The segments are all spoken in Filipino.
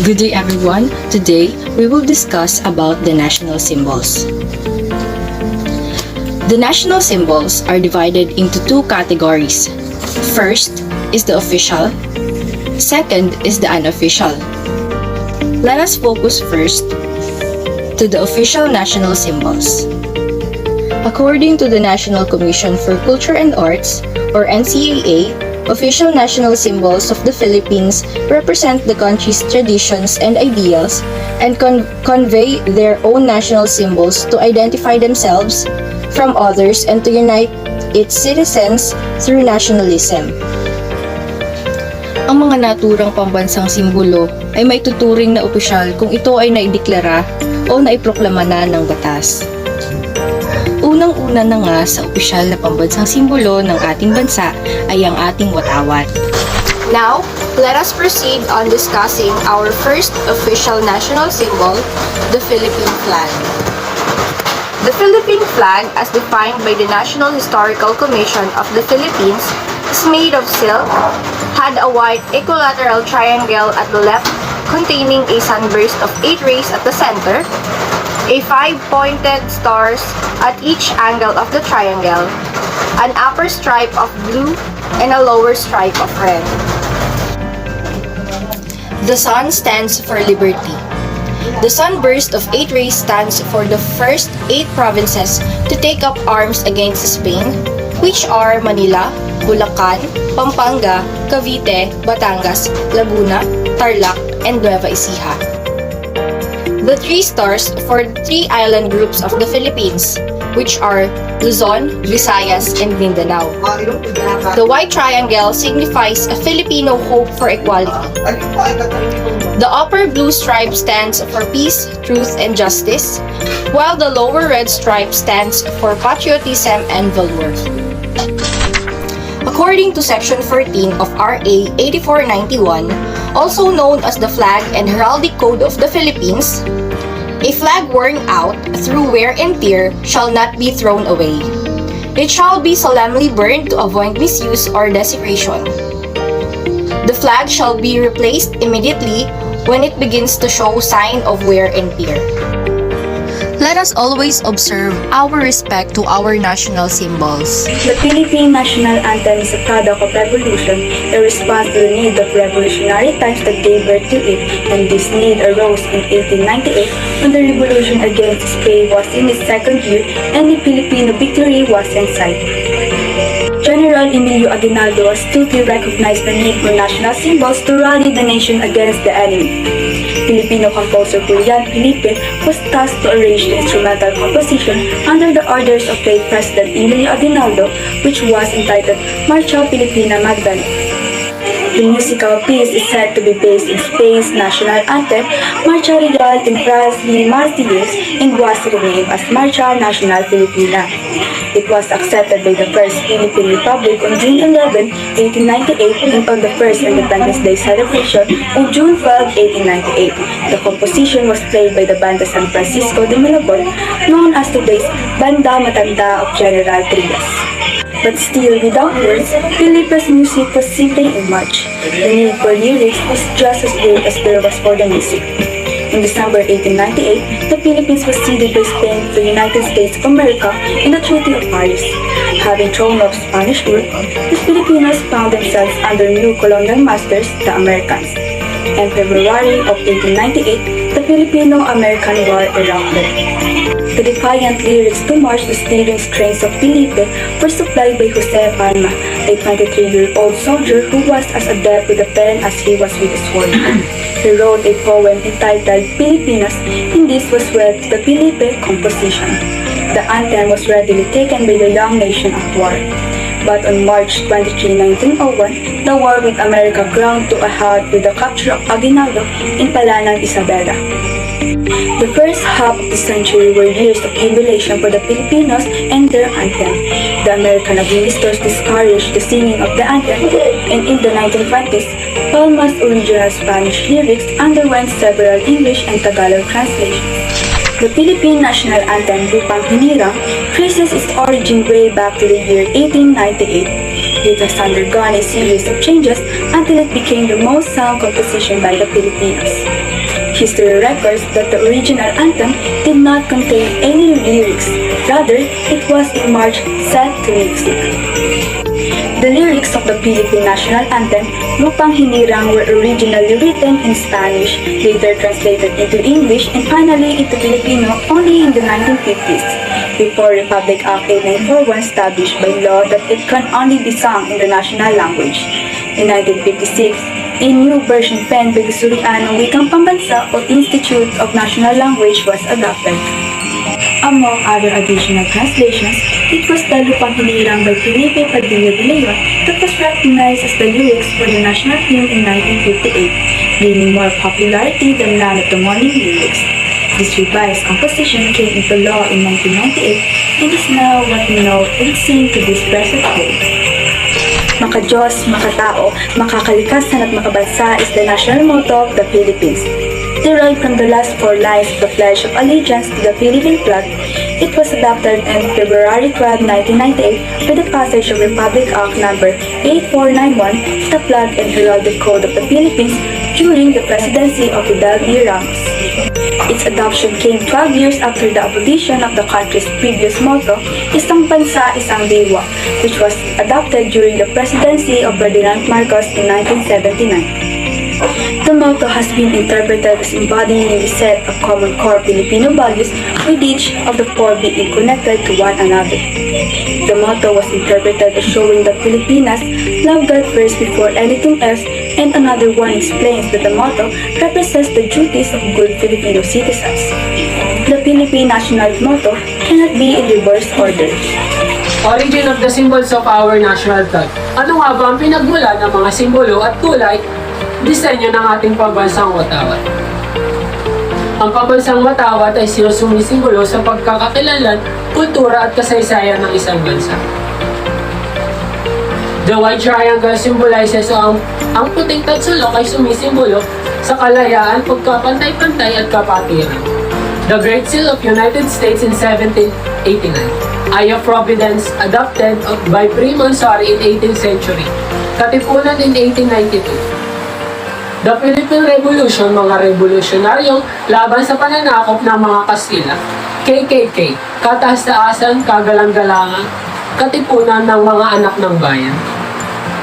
Good day everyone. Today, we will discuss about the national symbols. The national symbols are divided into two categories. First is the official. Second is the unofficial. Let us focus first to the official national symbols. According to the National Commission for Culture and Arts, or NCAA, official national symbols of the Philippines represent the country's traditions and ideals and convey their own national symbols to identify themselves from others and to unite its citizens through nationalism. Ang mga naturang pambansang simbolo ay may tuturing na opisyal kung ito ay naideklara o naiproklama na ng batas. Unang-una na nga sa opisyal na pambansang simbolo ng ating bansa ay ang ating watawat. Now, let us proceed on discussing our first official national symbol, the Philippine flag. The Philippine flag, as defined by the National Historical Commission of the Philippines, is made of silk, had a white equilateral triangle at the left containing a sunburst of 8 rays at the center, a 5-pointed stars at each angle of the triangle, an upper stripe of blue, and a lower stripe of red. The sun stands for liberty. The sunburst of 8 rays stands for the first 8 provinces to take up arms against Spain, which are Manila, Bulacan, Pampanga, Cavite, Batangas, Laguna, Tarlac, and Nueva Ecija. The 3 stars for the 3 island groups of the Philippines, which are Luzon, Visayas, and Mindanao. The white triangle signifies a Filipino hope for equality. The upper blue stripe stands for peace, truth, and justice, while the lower red stripe stands for patriotism and valor. According to Section 14 of RA 8491, also known as the Flag and Heraldic Code of the Philippines, a flag worn out through wear and tear shall not be thrown away. It shall be solemnly burned to avoid misuse or desecration. The flag shall be replaced immediately when it begins to show sign of wear and tear. Let us always observe our respect to our national symbols. The Philippine National Anthem is a product of revolution, a response to the need of revolutionary times that gave birth to it, and this need arose in 1898 when the revolution against Spain was in its second year and the Filipino victory was in sight. General Emilio Aguinaldo astutely recognized the need for national symbols to rally the nation against the enemy. Filipino composer Julian Felipe was tasked to arrange the instrumental composition under the orders of late President Emilio Aguinaldo, which was entitled Marcha Filipina Magdalena. The musical piece is said to be based in Spain's national anthem, Marcha Real in Francine Martínez, and was renamed as Marcha Nacional Filipina. It was accepted by the First Philippine Republic on June 11, 1898, and on the first Independence Day celebration on June 12, 1898. The composition was played by the Banda San Francisco de Malabon, known as today's Banda Matanda of General Trias. But still, without words, Felipe's music was simply a march. The need for lyrics was just as great as there was for the music. In December 1898, the Philippines was ceded by Spain to the United States of America in the Treaty of Paris. Having thrown off Spanish rule, the Filipinos found themselves under new colonial masters, the Americans. In February of 1898, the Filipino-American War erupted. The defiant lyrics to march the steering strains of Felipe were supplied by Jose Palma, a 23-year-old soldier who was as adept with the pen as he was with the sword. He wrote a poem entitled Pilipinas, and this was read to the Felipe composition. The anthem was readily taken by the young nation at war. But on March 23, 1901, the war with America ground to a halt with the capture of Aguinaldo in Palanang, Isabela. The first half of the century were years of jubilation for the Filipinos and their anthem. The American administrators discouraged the singing of the anthem, and in the 1920s, Palma's original Spanish lyrics underwent several English and Tagalog translations. The Philippine National Anthem, Lupang Hinirang, traces its origin way back to the year 1898. It has undergone a series of changes until it became the most sung composition by the Filipinos. History records that the original anthem did not contain any lyrics. Rather, it was a march set to music. The lyrics of the Philippine National Anthem, Lupang Hinirang, were originally written in Spanish, later translated into English, and finally into Filipino only in the 1950s, before Republic Act 8941 established by law that it can only be sung in the national language. In 1956, a new version penned by the Suriano Wikang Pambansa or Institute of National Language was adopted. Among other additional translations, it was the Lupang Hinirang by Felipe Padilla de Leon that was recognized as the lyrics for the national hymn in 1958, gaining more popularity than Land of the Morning lyrics. This revised composition came into law in 1998 and is now what we know and sing to this present day. Maka-Diyos, makatao, makakalikasan at makabansa is the national motto of the Philippines. Derived from the last four lines of the Pledge of Allegiance to the Philippine flag, it was adopted on February 12, 1998 with the passage of Republic Act No. 8491, the Flag and Heraldic Code of the Philippines during the presidency of Fidel V. Ramos. Its adoption came 12 years after the abolition of the country's previous motto, Isang Bansa, Isang Diwa, which was adopted during the presidency of Ferdinand Marcos in 1979. The motto has been interpreted as embodying a set of common core Filipino values, with each of the four being connected to one another. The motto was interpreted as showing that Filipinas love God first before anything else, and another one explains that the motto represents the duties of good Filipino citizens. The Philippine national motto cannot be in reverse order. Origin of the symbols of our national flag. Ano nga ba ang pinagmula ng mga simbolo at kulay disenyo ng ating pambansang watawat? Ang pambansang watawat ay sumisimbolo sa pagkakakilanlan, kultura at kasaysayan ng isang bansa. The white triangle symbolizes ang puting tatsulok ay sumisimbolo sa kalayaan, pagkapantay-pantay at kapatiran. The Great Seal of United States in 1789. Eye of Providence, adopted by Freemasonry in 18th century. Katipunan in 1892. The Philippine Revolution, mga revolusyonaryong laban sa pananakop ng mga Kastila. KKK, kataas-taasan, kagalang-galangan, katipunan ng mga anak ng bayan.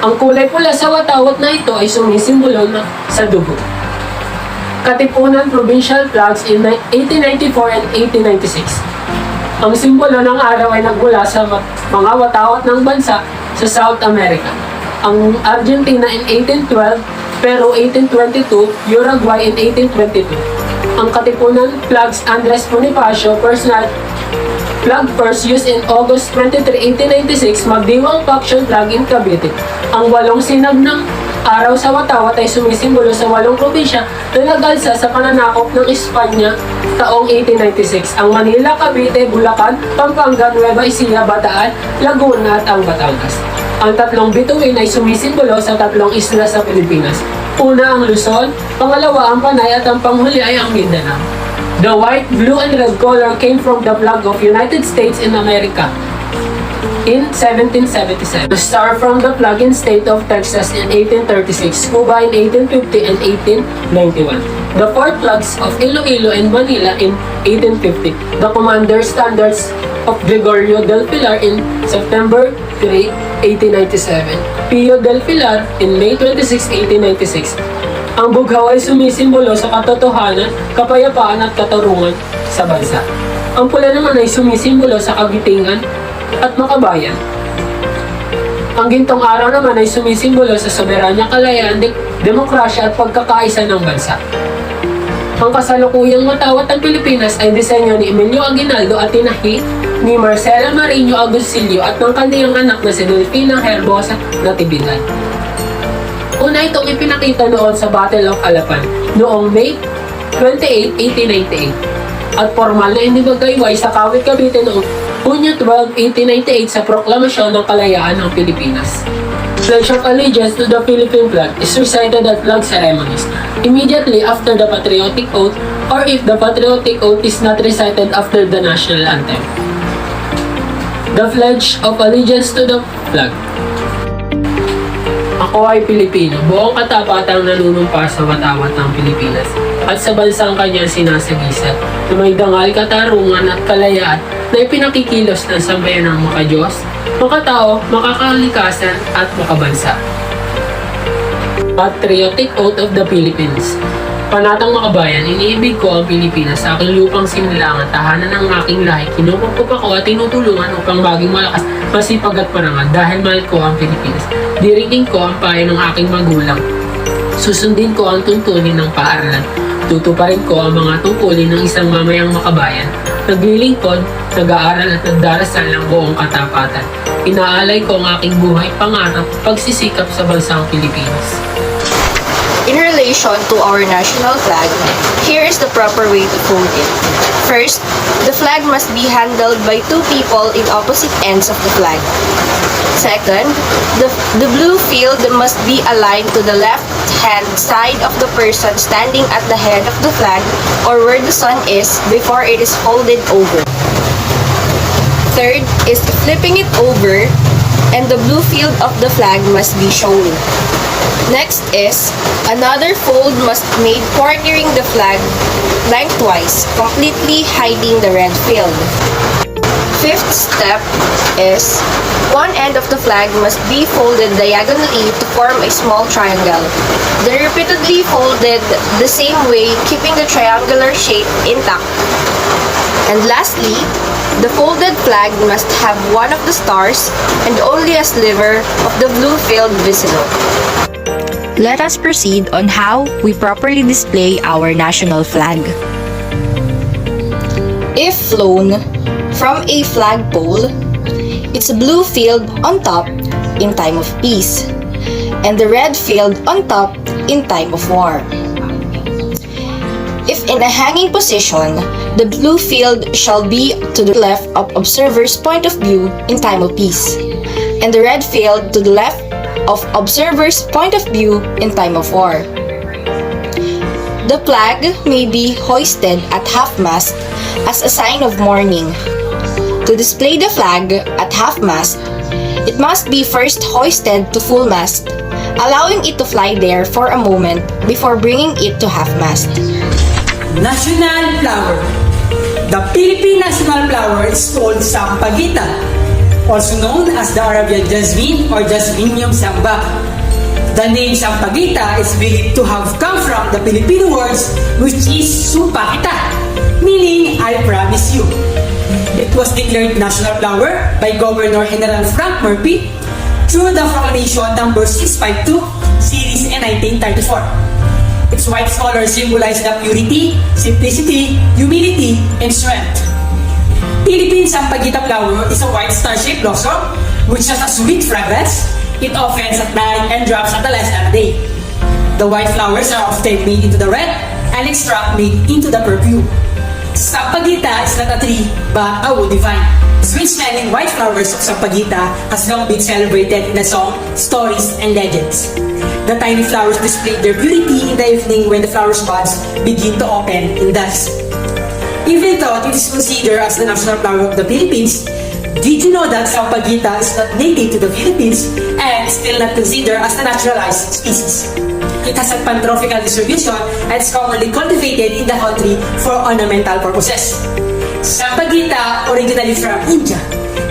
Ang kulay pula sa watawat na ito ay sumisimbolo sa dugo. Katipunan provincial flags in 1894 and 1896. Ang simbolo ng araw ay nagmula sa mga watawat ng bansa sa South America. Ang Argentina in 1812, Peru 1822, Uruguay in 1822. Ang katipunan flags Andres Bonifacio, personal flag first used in August 23, 1896, magdiwang faction flag in Cavite. Ang walong sinag ng araw sa watawat ay sumisimbolo sa walong probinsya na nagalsa sa pananakop ng Espanya taong 1896. Ang Manila, Cavite, Bulacan, Pampanga, Nueva Ecija, Bataan, Laguna at ang Batangas. Ang tatlong bituin ay sumisimbolo sa tatlong isla sa Pilipinas. Una ang Luzon, pangalawa ang Panay at ang panghuli ay ang Mindanao. The white, blue, and red color came from the flag of United States in America in 1777. The star from the flag in state of Texas in 1836, Cuba in 1850 and 1891. The four flags of Iloilo and Manila in 1850. The commander standards of Gregorio del Pilar in September 3, 1897. Pio del Pilar in May 26, 1896. Ang bughaw ay sumisimbolo sa katotohanan, kapayapaan at katarungan sa bansa. Ang pula naman ay sumisimbolo sa kagitingan at makabayan. Ang gintong araw naman ay sumisimbolo sa soberanya, kalayaan, demokrasya at pagkakaisa ng bansa. Ang kasalukuyang watawat ng Pilipinas ay disenyo ni Emilio Aguinaldo at tinahi ni Marcela Marino Agoncillo at ng kanyang anak na si Delfina Herbosa Natividad. Una itong ipinakita noon sa Battle of Alapan noong May 28, 1898 at formal na inibagayway sa Kawit, Cavite noong Hunyo 12, 1898 sa Proklamasyon ng Kalayaan ng Pilipinas. Pledge of Allegiance to the Philippine flag is recited at flag ceremonies immediately after the Patriotic Oath or if the Patriotic Oath is not recited after the National Anthem. The Pledge of Allegiance to the flag. Ako ay Pilipino, buong katapatang nanunumpa sa watawat ng Pilipinas at sa bansang kanyang sinasagisat na may dangal, katarungan at kalayaan na ipinakikilos ng sambayan ng makadiyos, makatao, makakalikasan at makabansa. Patriotic Oath of the Philippines. Panatang makabayan, iniibig ko ang Pilipinas sa aking lupang sinilangan, tahanan ng aking lahi. Kinukupkup ako at tinutulungan upang maging malakas, masipag at parangal dahil mahal ko ang Pilipinas. Diriking ko ang payo ng aking magulang. Susundin ko ang tuntunin ng paaralan. Tutuparin ko ang mga tungkulin ng isang mamayang makabayan. Naglilingkod, nag-aaral at nagdarasal ng buong katapatan. Inaalay ko ang aking buhay, pangarap, pagsisikap sa bansang Pilipinas. In relation to our national flag, here is the proper way to fold it. First, the flag must be handled by two people in opposite ends of the flag. Second, the blue field must be aligned to the left-hand side of the person standing at the head of the flag or where the sun is before it is folded over. Third is flipping it over, and the blue field of the flag must be shown. Next is, another fold must be made cornering the flag lengthwise, completely hiding the red field. Fifth step is, one end of the flag must be folded diagonally to form a small triangle. Then repeatedly folded the same way, keeping the triangular shape intact. And lastly, the folded flag must have one of the stars and only a sliver of the blue field visible. Let us proceed on how we properly display our national flag. If flown from a flagpole, it's a blue field on top in time of peace, and the red field on top in time of war. If in a hanging position, the blue field shall be to the left of observer's point of view in time of peace, and the red field to the left of observer's point of view in time of war. The flag may be hoisted at half-mast as a sign of mourning. To display the flag at half-mast, it must be first hoisted to full mast, allowing it to fly there for a moment before bringing it to half-mast. National flower. The Philippine national flower is called sampagita, also known as the Arabian jasmine or Jasminium samba. The name sampagita is believed to have come from the Filipino words which is supakita, meaning I promise you. It was declared national flower by Governor General Frank Murphy through the Proclamation number 652 series in 1934. Its white colors symbolize the purity, simplicity, humility, and strength. Philippine sampagita flower is a white star-shaped blossom which has a sweet fragrance. It opens at night and drops at the last of the day. The white flowers are often made into the red and extract made into the perfume. Sampagita is not a tree but a woody vine. Sweet-smelling white flowers of sampagita has long been celebrated in the song, stories, and legends. The tiny flowers display their beauty in the evening when the flower buds begin to open in dusk. Even though it is considered as the national flower of the Philippines, did you know that sampagita is not native to the Philippines and still not considered as a naturalized species? It has a pantropical distribution and is commonly cultivated in the country for ornamental purposes. Sampagita originally from India.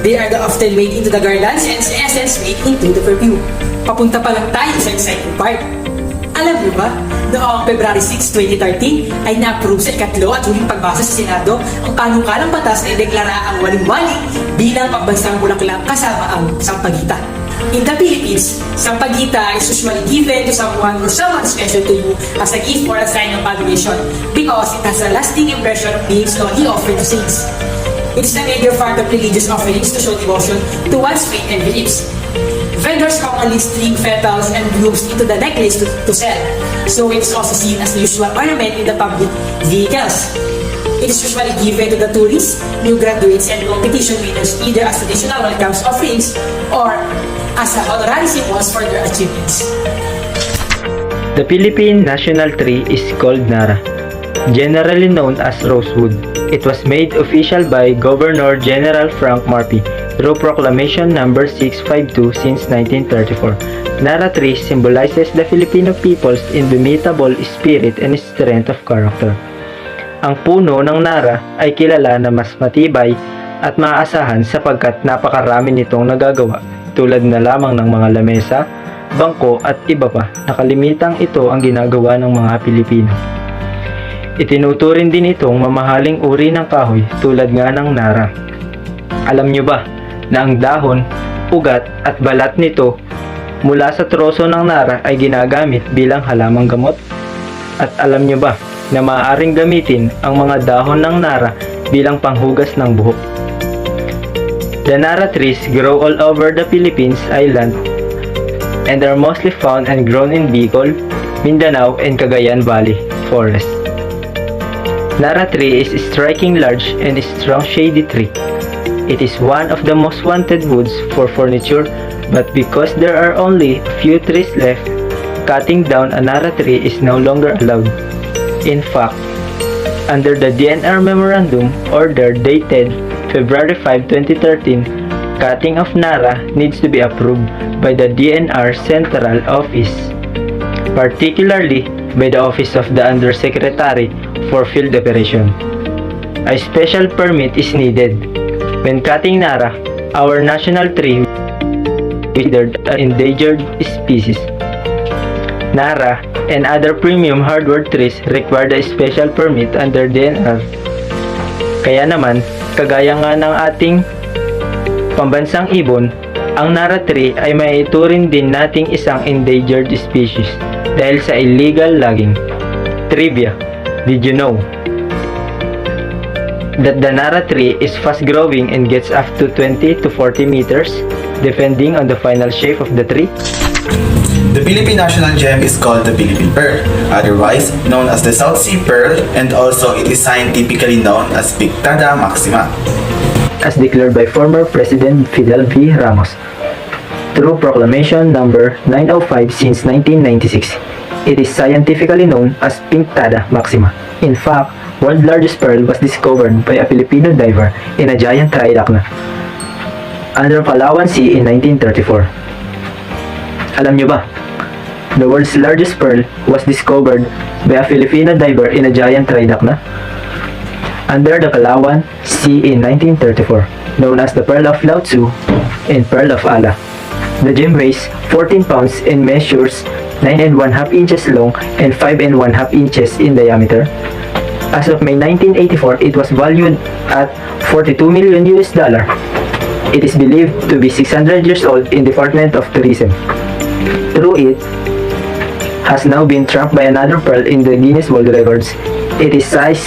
They are often made into the garlands and essence made into the perfume. Papunta pa lang tayo sa exciting part. Alam niyo ba, noong February 6, 2013 ay na-approve sa ikatlo at huling pagbasa sa Senado ang panukalang batas na ideklara ang waling-waling bilang pambansang bulaklak kasama ang sampagita. In the Philippines, sampagita is usually given to someone or someone special to you as a gift or a sign of adoration because it has a lasting impression of being slowly offered to saints. It is a major part of religious offerings to show devotion to one's faith and beliefs. Vendors commonly string petals and blooms into the necklace to sell, so it is also seen as the usual ornament in the public vehicles. It is usually given to the tourists, new graduates, and competition winners either as traditional welcome offerings or as a honorary symbols for their achievements. The Philippine national tree is called Nara, generally known as rosewood. It was made official by Governor General Frank Murphy through Proclamation number 652 since 1934. Nara tree symbolizes the Filipino people's indomitable spirit and strength of character. Ang puno ng Nara ay kilala na mas matibay at maaasahan sapagkat napakarami nitong nagagawa tulad na lamang ng mga lamesa, bangko at iba pa na kalimitang ito ang ginagawa ng mga Pilipino. Itinuturing din itong mamahaling uri ng kahoy tulad nga ng Nara. Alam nyo ba na ang dahon, ugat at balat nito mula sa troso ng Nara ay ginagamit bilang halamang gamot? At alam nyo ba na maaaring gamitin ang mga dahon ng Nara bilang panghugas ng buhok? The Nara trees grow all over the Philippines island and are mostly found and grown in Bicol, Mindanao, and Cagayan Valley forest. Nara tree is a striking large and strong shady tree. It is one of the most wanted woods for furniture, but because there are only few trees left, cutting down a Nara tree is no longer allowed. In fact, under the DNR Memorandum Order dated February 5, 2013, cutting of Nara needs to be approved by the DNR Central Office, particularly by the Office of the Undersecretary for Field Operation. A special permit is needed. When cutting Nara, our national tree is considered an endangered species. Nara and other premium hardwood trees require a special permit under DNR. Kaya naman, kagaya nga ng ating pambansang ibon, ang Nara tree ay maituring din nating isang endangered species dahil sa illegal logging. Trivia: did you know that the Nara tree is fast growing and gets up to 20 to 40 meters depending on the final shape of the tree? The Philippine national gem is called the Philippine Pearl, otherwise known as the South Sea Pearl, and also it is scientifically known as Pictada maxima. As declared by former President Fidel V. Ramos through Proclamation number 905 since 1996. It is scientifically known as Pictada maxima. In fact, world's largest pearl was discovered by a Filipino diver in a giant trident under Palawan Sea in 1934. Alam nyo ba? The world's largest pearl was discovered by a Filipino diver in a giant trident under the Palawan Sea in 1934, known as the Pearl of Lao Tzu and Pearl of Allah. The gem weighs 14 pounds and measures 9 and 1/2 inches long and 5 and 1/2 inches in diameter. As of May 1984, it was valued at $42 million. It is believed to be 600 years old in Department of Tourism. Through it has now been trapped by another pearl in the Guinness World Records. It is size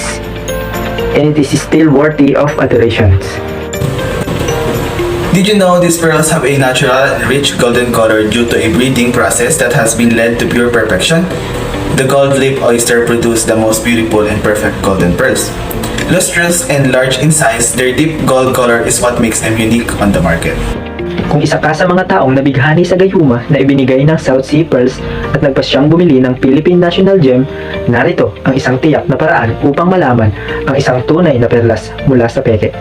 and it is still worthy of adoration. Did you know these pearls have a natural and rich golden color due to a breeding process that has been led to pure perfection? The gold leaf oyster produce the most beautiful and perfect golden pearls. Lustrous and large in size, their deep gold color is what makes them unique on the market. Kung isa ka sa mga taong nabighani sa gayuma na ibinigay ng South Sea Pearls at nagpasyang bumili ng Philippine National Gem, narito ang isang tiyak na paraan upang malaman ang isang tunay na perlas mula sa peke.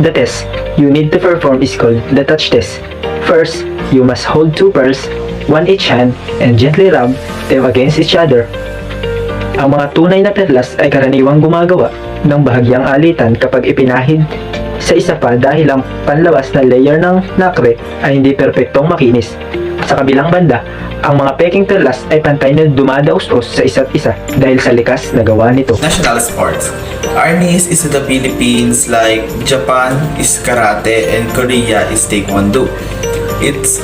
The test you need to perform is called the touch test. First, you must hold two pearls, one each hand, and gently rub them against each other. Ang mga tunay na perlas ay karaniwang gumagawa ng bahagyang alitan kapag ipinahid sa isa pa dahil ang panlabas na layer ng nacre ay hindi perpektong makinis. Sa kabilang banda, ang mga peking perlas ay pantay na dumadaos-os sa isa't isa dahil sa likas na gawa nito. National sports. Arnis is in the Philippines like Japan is karate and Korea is taekwondo. It's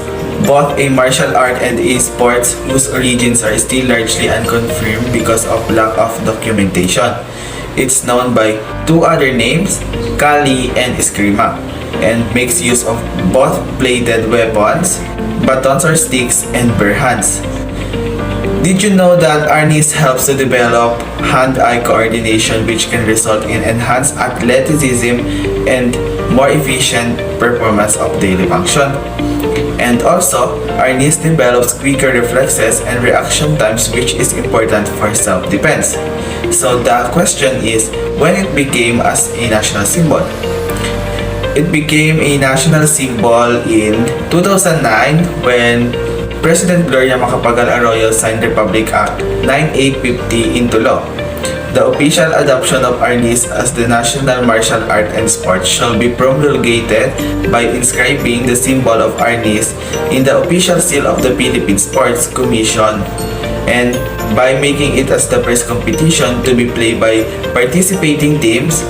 both a martial art and a sports whose origins are still largely unconfirmed because of lack of documentation. It's known by two other names, Kali and Eskrima, and makes use of both bladed weapons, batons or sticks, and bare hands. Did you know that Arnis helps to develop hand-eye coordination which can result in enhanced athleticism and more efficient performance of daily function? And also, Arnis develops quicker reflexes and reaction times which is important for self-defense. So the question is, when it became as a national symbol? It became a national symbol in 2009 when President Gloria Macapagal Arroyo signed Republic Act 9850 into law. The official adoption of arnis as the national martial art and sport shall be promulgated by inscribing the symbol of arnis in the official seal of the Philippine Sports Commission and by making it as the first competition to be played by participating teams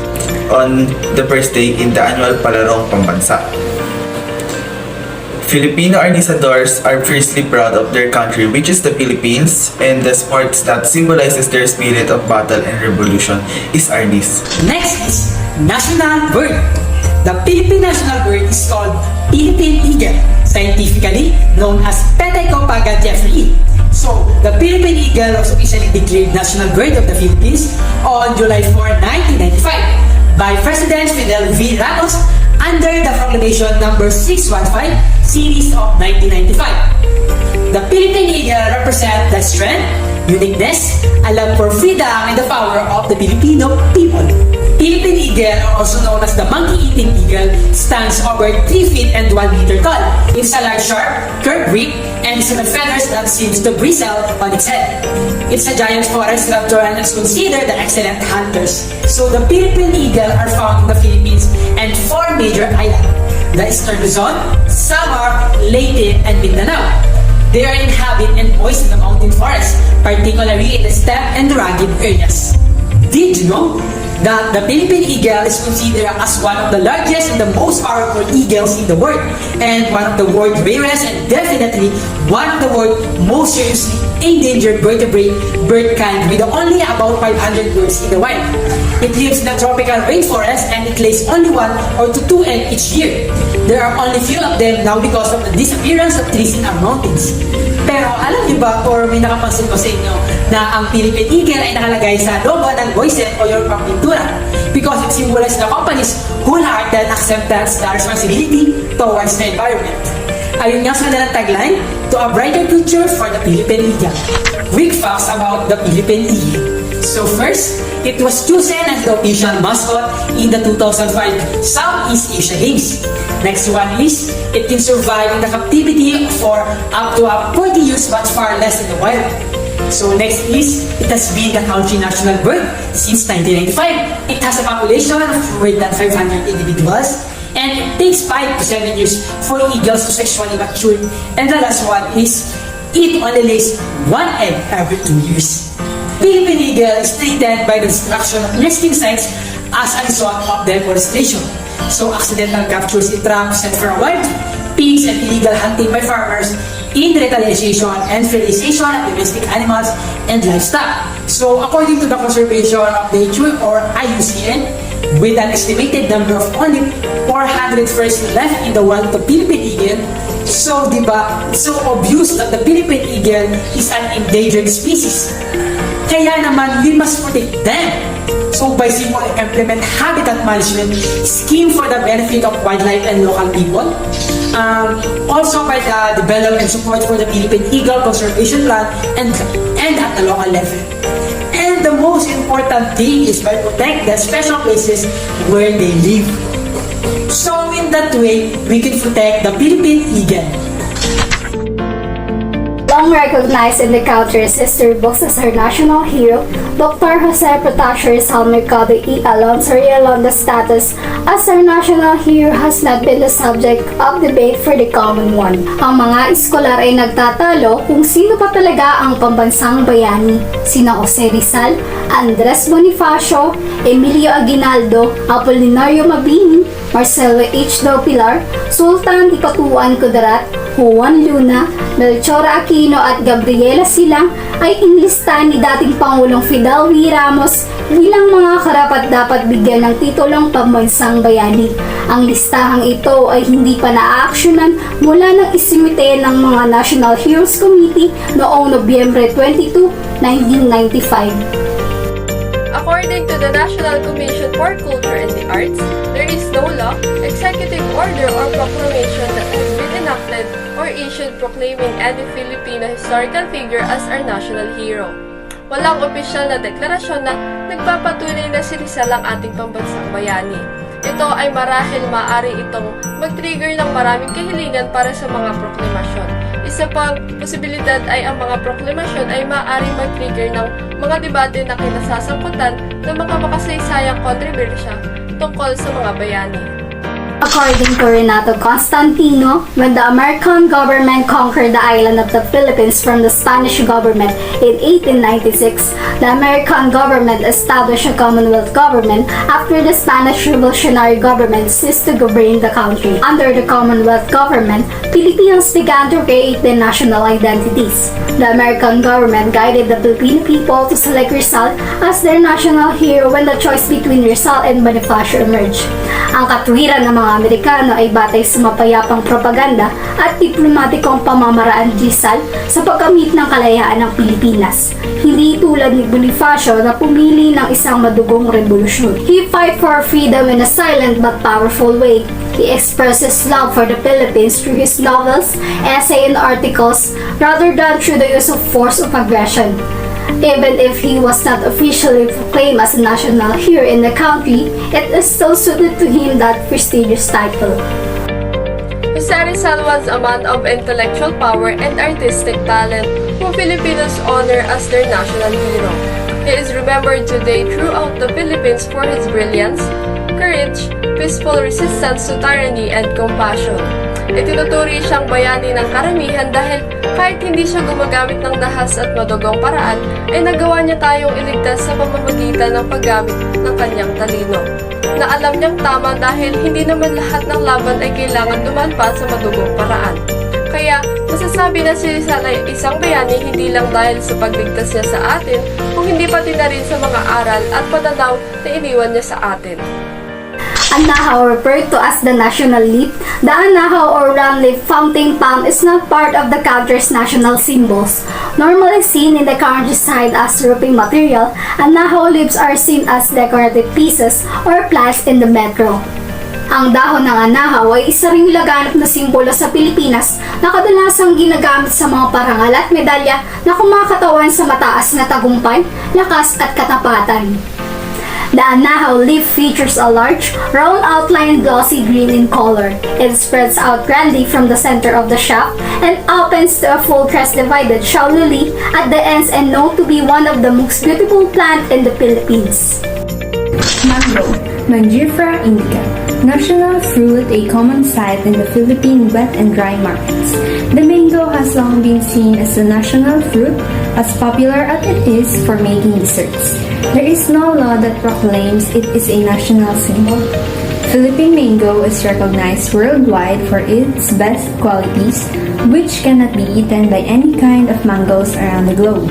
on the first day in the annual Palarong Pambansa. Filipino arnisadors are fiercely proud of their country, which is the Philippines, and the sports that symbolizes their spirit of battle and revolution is arnis. Next is national bird. The Philippine national bird is called Philippine eagle, scientifically known as Petaicopa jeffreyi. So, the Philippine eagle was officially declared national bird of the Philippines on July 4, 1995 by President Fidel V. Ramos under the Proclamation number 615 series of 1995. The Philippine eagle represents the strength, uniqueness, a love for freedom, and the power of the Filipino people. Philippine eagle, also known as the monkey-eating eagle, stands over 3 feet and 1 meter tall. It's a large, sharp, curved beak, and it's got feathers that seems to bristle on its head. It's a giant forest raptor and is considered the excellent hunters. So the Philippine eagle are found in the Philippines and 4 major islands: the Eastern Luzon, Samar, Leyte, and Mindanao. They are inhabit and moist in the mountain forest, particularly in the steppe and rugged areas. Did you know that the Philippine eagle is considered as one of the largest and the most powerful eagles in the world, and one of the world's rarest and definitely one of the world's most seriously endangered vertebrate bird kind, with only about 500 birds in the wild. It lives in the tropical rainforest and it lays only 1 or 2 eggs each year. There are only few of them now because of the disappearance of trees in our mountains. Pero alam niyo ba, or may nakapansin ko sa inyo, na ang Philippine eagle ay nakalagay sa logo ng Boyset o your pintura because it symbolizes the company's wholehearted acceptance and responsibility towards the environment. Ayun nga sa kanilang tagline, to a brighter future for the Philippine eagle. Quick facts about the Philippine eagle. So first, it was chosen as the official mascot in the 2005 Southeast Asia Games. Next one is, it can survive in the captivity for up to 40 years but far less in the wild. So next is, it has been the country national bird since 1995. It has a population of more than 500 individuals, and it takes 5 to 7 years for eagles to sexually mature. And the last one is, it only lays 1 egg every 2 years. Philippine eagle is threatened by the destruction of nesting sites as a result of deforestation. So accidental captures in traps set for wild pigs and illegal hunting by farmers in retaliation and sterilization of domestic animals and livestock. So according to the Conservation of Nature or IUCN, with an estimated number of only 400 first left in the world of the Philippine eagle, so diba, it's so obvious that the Philippine eagle is an endangered species. Kaya naman, we must protect them. So by simple implement habitat management scheme for the benefit of wildlife and local people. Also by the development and support for the Philippine Eagle Conservation Plan and at the local level. And the most important thing is by protect the special places where they live. So in that way, we can protect the Philippine eagle. Long recognized in the culture's history books as our national hero, Dr. Jose Protasio Rizal Mercado E. Alonso Realonda's status as our national hero has not been the subject of debate for the common one. Ang mga eskolar ay nagtatalo kung sino pa talaga ang pambansang bayani. Sina Jose Rizal, Andres Bonifacio, Emilio Aguinaldo, Apolinario Mabini, Marcelo H. Del Pilar, Sultan Dipatuan Kudarat, Juan Luna, Melchor Aquino at Gabriela Silang ay inlistahan ni dating Pangulong Fidel V. Ramos bilang mga karapat-dapat bigyan ng titulong pambansang bayani. Ang listahang ito ay hindi pa naaaksyonan mula nang isimite ng mga National Heroes Committee noong Nobyembre 22, 1995. According to the National Commission for Culture and the Arts, there is no law, executive order, or proclamation that has been enacted or issued proclaiming any Filipino historical figure as our national hero. Walang opisyal na deklarasyon na nagpapatunay na si Rizal ang ating pambansang bayani. ito ay marahil maaari itong mag-trigger ng maraming kahilingan para sa mga proklamasyon. Isa pang posibilidad ay ang mga proklamasyon ay maaaring mag-trigger ng mga debate na kinasasangkutan ng mga makasaysayang kontrobersya tungkol sa mga bayani. According to Renato Constantino, when the American government conquered the island of the Philippines from the Spanish government in 1896, the American government established a Commonwealth government after the Spanish Revolutionary government ceased to govern the country. Under the Commonwealth government, Filipinos began to create their national identities. The American government guided the Filipino people to select Rizal as their national hero when the choice between Rizal and Bonifacio emerged. Ang katwiran ng mga Amerikano ay batay sa mapayapang propaganda at diplomatikong pamamaraan ni Rizal sa pagkamit ng kalayaan ng Pilipinas. Hindi tulad ni Bonifacio na pumili ng isang madugong revolusyon. He fight for freedom in a silent but powerful way. He expressed his love for the Philippines through his novels, essays, and articles rather than through the use of force of aggression. Even if he was not officially proclaimed as a national hero in the country, it is still suited to him that prestigious title. Jose Rizal was a man of intellectual power and artistic talent whom Filipinos honor as their national hero. He is remembered today throughout the Philippines for his brilliance, courage, peaceful resistance to tyranny, and compassion. Itinuturi siyang bayani ng karamihan dahil kahit hindi siya gumagamit ng dahas at madugong paraan, ay nagawa niya tayong iligtas sa pamamagitan ng paggamit ng kanyang talino. Na alam niyang tama dahil hindi naman lahat ng laban ay kailangan dumaan pa sa madugong paraan. Kaya, masasabi na si Rizal ay isang bayani hindi lang dahil sa pagligtas niya sa atin, kung hindi pati na rin sa mga aral at pananaw na iniwan niya sa atin. Anahaw, referred to as the national leaf, the anahaw or round-leaf fountain palm is not part of the country's national symbols. Normally seen in the countryside as roofing material, anahaw leaves are seen as decorative pieces or plants in the metro. Ang dahon ng anahaw ay isa ring laganap na simbolo sa Pilipinas na kadalasang ginagamit sa mga parangal at medalya na kumakatawan sa mataas na tagumpay, lakas at katapatan. The anahaw leaf features a large, round outline glossy green in color. It spreads out grandly from the center of the shaft and opens to a full crest divided shallowly at the ends and known to be one of the most beautiful plant in the Philippines. Mango, Mangifera indica. National fruit, a common sight in the Philippine wet and dry markets. The mango has long been seen as the national fruit, as popular as it is for making desserts. There is no law that proclaims it is a national symbol. Philippine mango is recognized worldwide for its best qualities, which cannot be eaten by any kind of mangoes around the globe.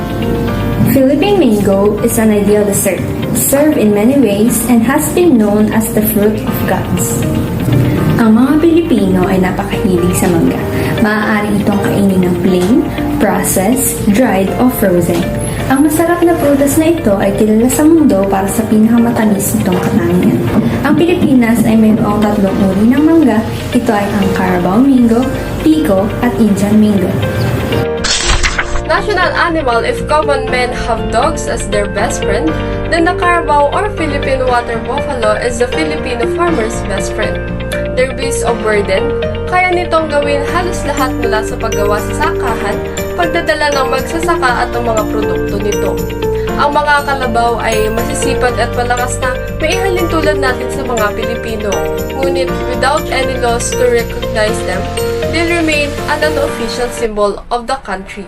Philippine mango is an ideal dessert, served in many ways and has been known as the fruit of gods. Ang mga Pilipino ay napakahilig sa mangga. Maaari itong kainin ng plain, processed, dried, o frozen. Ang masarap na prutas na ito ay kilala sa mundo para sa pinakamatamis nitong katangian. Ang Pilipinas ay mayroong 3 uri ng mangga. Ito ay ang Carabao mango, Pico, at Indian mango. National animal: if common men have dogs as their best friend, then the Carabao or Philippine water buffalo is the Filipino farmer's best friend. Their beast of burden, kaya nitong gawin halos lahat mula sa paggawa sa sakahan, pagdadala ng magsasaka at ang mga produkto nito. Ang mga kalabaw ay masisipag at malakas na maihalin tulad natin sa mga Pilipino. Ngunit without any laws to recognize them, they remain an unofficial symbol of the country.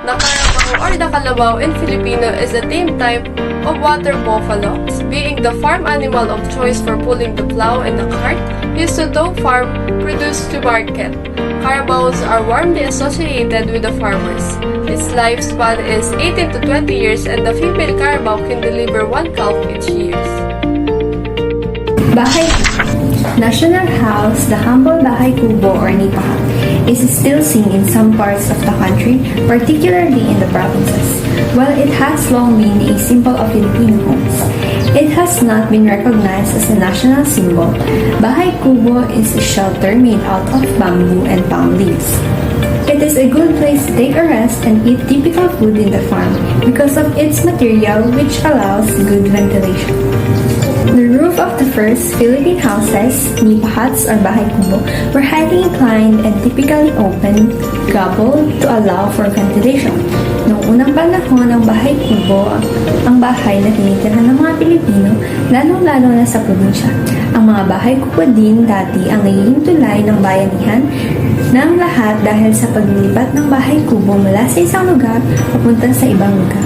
The Carabao or the Kalabaw in Filipino is a tame type of water buffalo, being the farm animal of choice for pulling the plow and the cart used to tow farm produce to market. Carabaos are warmly associated with the farmers. Its lifespan is 18 to 20 years and the female Carabao can deliver 1 calf each year. Bahay National House, the humble Bahay Kubo or Nipaha, is still seen in some parts of the country, particularly in the provinces. While it has long been a symbol of Filipino homes, it has not been recognized as a national symbol. Bahay Kubo is a shelter made out of bamboo and palm leaves. It is a good place to take a rest and eat typical food in the farm because of its material which allows good ventilation. The roof of the first Philippine houses, nipa huts or bahay kubo, were highly inclined and typically open, gable to allow for ventilation. Noong unang panahon ng bahay kubo, ang bahay na tinitirhan ng mga Pilipino, lalong-lalo na sa probinsya. Ang mga bahay kubo din dati ang nagiging tulay ng bayanihan ng lahat dahil sa paglilipat ng bahay kubo mula sa isang lugar papunta sa ibang lugar.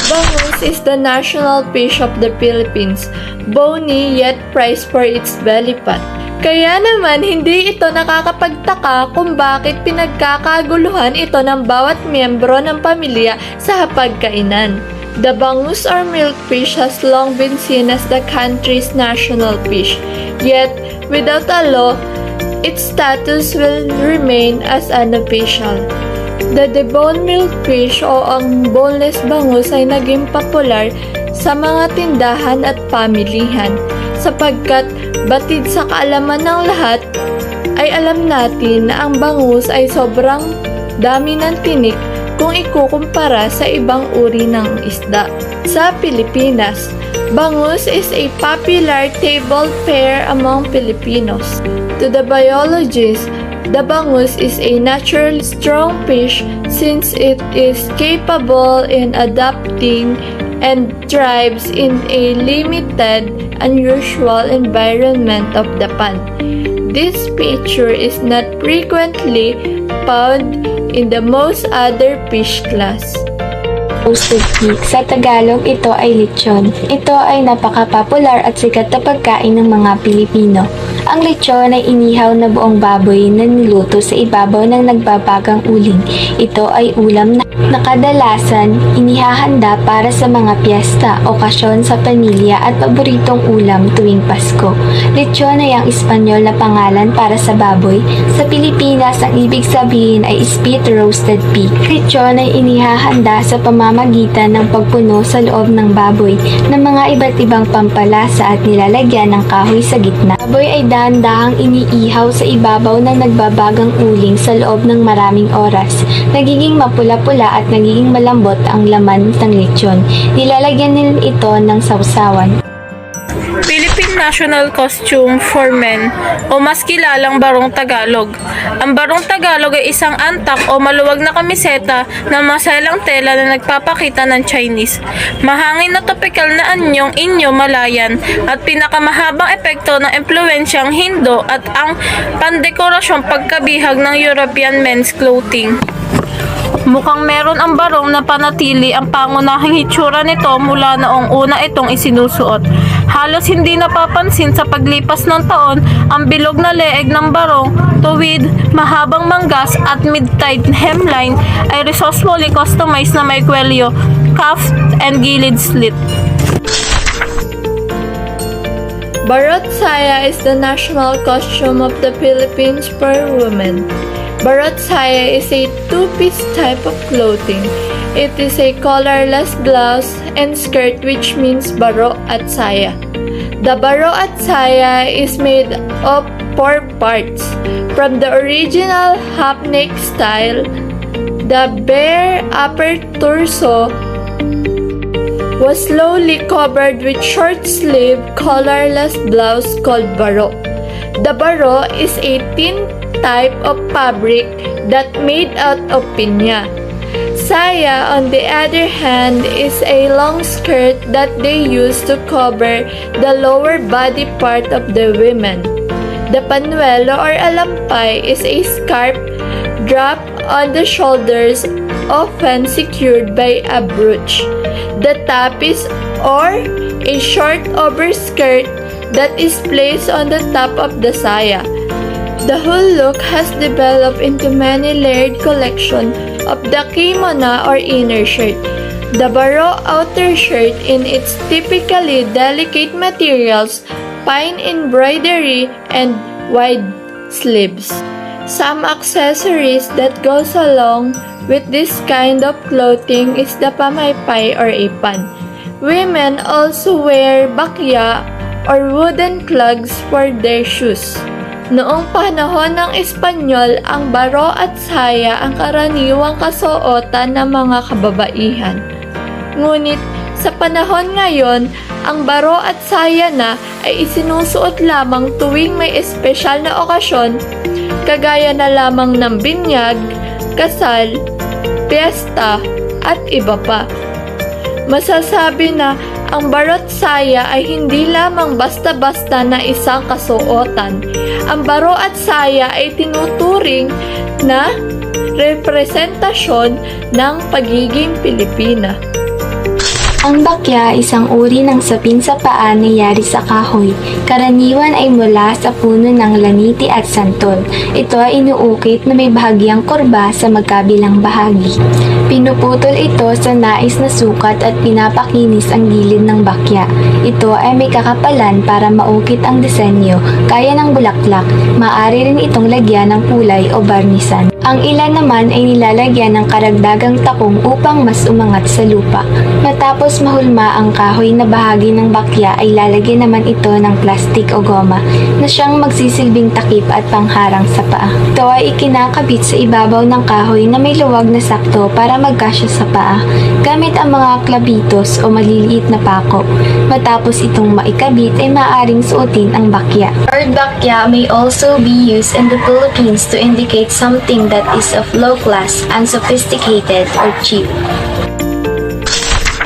Bangus is the national fish of the Philippines, bony yet prized for its belly fat. Kaya naman, hindi ito nakakapagtaka kung bakit pinagkakaguluhan ito ng bawat miyembro ng pamilya sa hapagkainan. The bangus or milkfish has long been seen as the country's national fish, yet without a law, its status will remain as unofficial. The deboned milkfish o ang boneless bangus ay naging popular sa mga tindahan at pamilihan sapagkat batid sa kaalaman ng lahat ay alam natin na ang bangus ay sobrang dami ng tinik kung ikukumpara sa ibang uri ng isda. Sa Pilipinas, bangus is a popular table fare among Filipinos. To the biologists, the bangus is a naturally strong fish since it is capable in adapting and thrives in a limited, unusual environment of the pond. This feature is not frequently found in the most other fish class. Roasted pig. Sa Tagalog, ito ay lechon. Ito ay napaka-popular at sikat na pagkain ng mga Pilipino. Ang lechon ay inihaw na buong baboy na niluto sa ibabaw ng nagbabagang uling. Ito ay ulam na kadalasan inihahanda para sa mga piyesta, okasyon sa pamilya at paboritong ulam tuwing Pasko. Lechon ay ang Espanyol na pangalan para sa baboy. Sa Pilipinas, ang ibig sabihin ay spit roasted pig. Lechon ay inihahanda sa pamamagitan ng pagpuno sa loob ng baboy ng mga iba't ibang pampalasa at nilalagyan ng kahoy sa gitna. Baboy ay dahan-dahang iniihaw sa ibabaw ng nagbabagang uling sa loob ng maraming oras. Nagiging mapula-pula at nagiging malambot ang laman ng lechon. Nilalagyan nila ito ng sausawan. Philippine National Costume for Men o mas kilalang barong Tagalog. Ang barong Tagalog ay isang antak o maluwag na kamiseta na maselang tela na nagpapakita ng Chinese. Mahangin na topikal na anyong inyo Malayan at pinakamahabang epekto ng impluensyang Hindo at ang pandekorasyong pagkabihag ng European men's clothing. Mukhang meron ang barong na panatili ang pangunahing hitsura nito mula noong una itong isinusuot. Halos hindi napapansin sa paglipas ng taon ang bilog na leeg ng barong, tuwid, mahabang manggas at mid-tight hemline ay resourcefully customized na may kwelyo, cuff and gilid slit. Barot saya is the national costume of the Philippines for women. Barot saya is a two-piece type of clothing. It is a collarless blouse and skirt which means baro at saya. The baro at saya is made of 4 parts. From the original half-neck style, the bare upper torso was slowly covered with short-sleeve collarless blouse called baro. The baro is a thin type of fabric that made out of pinya. Saya, on the other hand, is a long skirt that they use to cover the lower body part of the women. The panuelo or alampay is a scarf draped on the shoulders, often secured by a brooch. The tapis or a short overskirt that is placed on the top of the saya. The whole look has developed into many layered collection of the kimono or inner shirt. The baro outer shirt in its typically delicate materials, fine embroidery, and wide sleeves. Some accessories that goes along with this kind of clothing is the pamaypay or ipan. Women also wear bakya or wooden clogs for their shoes. Noong panahon ng Espanyol, ang baro at saya ang karaniwang kasuotan ng mga kababaihan. Ngunit Sa panahon ngayon, ang baro at saya na ay isinusuot lamang tuwing may espesyal na okasyon, kagaya na lamang ng binyag, kasal, piyesta, at iba pa. Masasabi na ang barot saya ay hindi lamang basta-basta na isang kasuotan. Ang baro at saya ay tinuturing na representasyon ng pagiging Pilipina. Ang bakya, isang uri ng sapin sa paa na yari sa kahoy. Karaniwan ay mula sa puno ng laniti at santol. Ito ay inuukit na may bahagyang kurba sa magkabilang bahagi. Pinuputol ito sa nais na sukat at pinapakinis ang gilid ng bakya. Ito ay may kakapalan para maukit ang disenyo, kaya ng bulaklak. Maaari rin itong lagyan ng kulay o barnisan. Ang ilan naman ay nilalagyan ng karagdagang takong upang mas umangat sa lupa. Matapos mahulma ang kahoy na bahagi ng bakya ay lalagyan naman ito ng plastik o goma na siyang magsisilbing takip at pangharang sa paa. Ito ay ikinakabit sa ibabaw ng kahoy na may luwag na sakto para magkasya sa paa gamit ang mga klabitos o maliliit na pako. Matapos itong maikabit ay maaaring suotin ang bakya. The word bakya may also be used in the Philippines to indicate something that is of low class, unsophisticated, or cheap.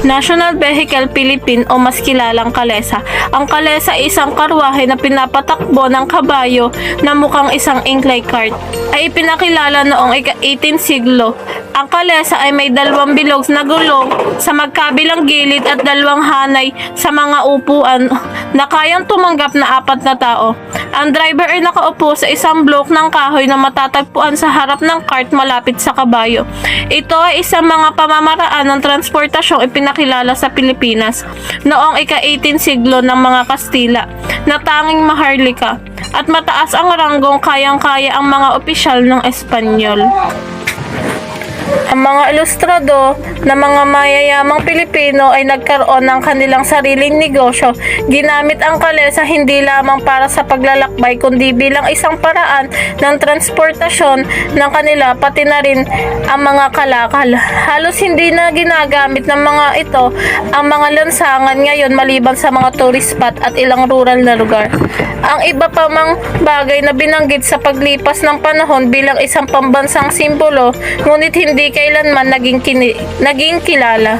National Vehicle Philippine o mas kilalang kalesa. Ang kalesa ay isang karwahe na pinapatakbo ng kabayo na mukhang isang inclay cart. Ay ipinakilala noong ika-18 siglo. Ang kalesa ay may dalawang bilog na gulong sa magkabilang gilid at dalawang hanay sa mga upuan na kayang tumanggap na 4 na tao. Ang driver ay nakaupo sa isang block ng kahoy na matatagpuan sa harap ng cart malapit sa kabayo. Ito ay isang mga pamamaraan ng transportasyong ipinakilala sa Pilipinas noong ika-18 siglo ng mga Kastila na tanging maharlika at mataas ang ranggong kayang-kaya ang mga opisyal ng Espanyol. Ang mga ilustrado na mga mayayamang Pilipino ay nagkaroon ng kanilang sariling negosyo. Ginamit ang kalesa hindi lamang para sa paglalakbay kundi bilang isang paraan ng transportasyon ng kanila pati na rin ang mga kalakal. Halos hindi na ginagamit ng mga ito ang mga lansangan ngayon maliban sa mga tourist spot at ilang rural na lugar. Ang iba pa mang bagay na binanggit sa paglipas ng panahon bilang isang pambansang simbolo ngunit hindi kailanman naging kilala.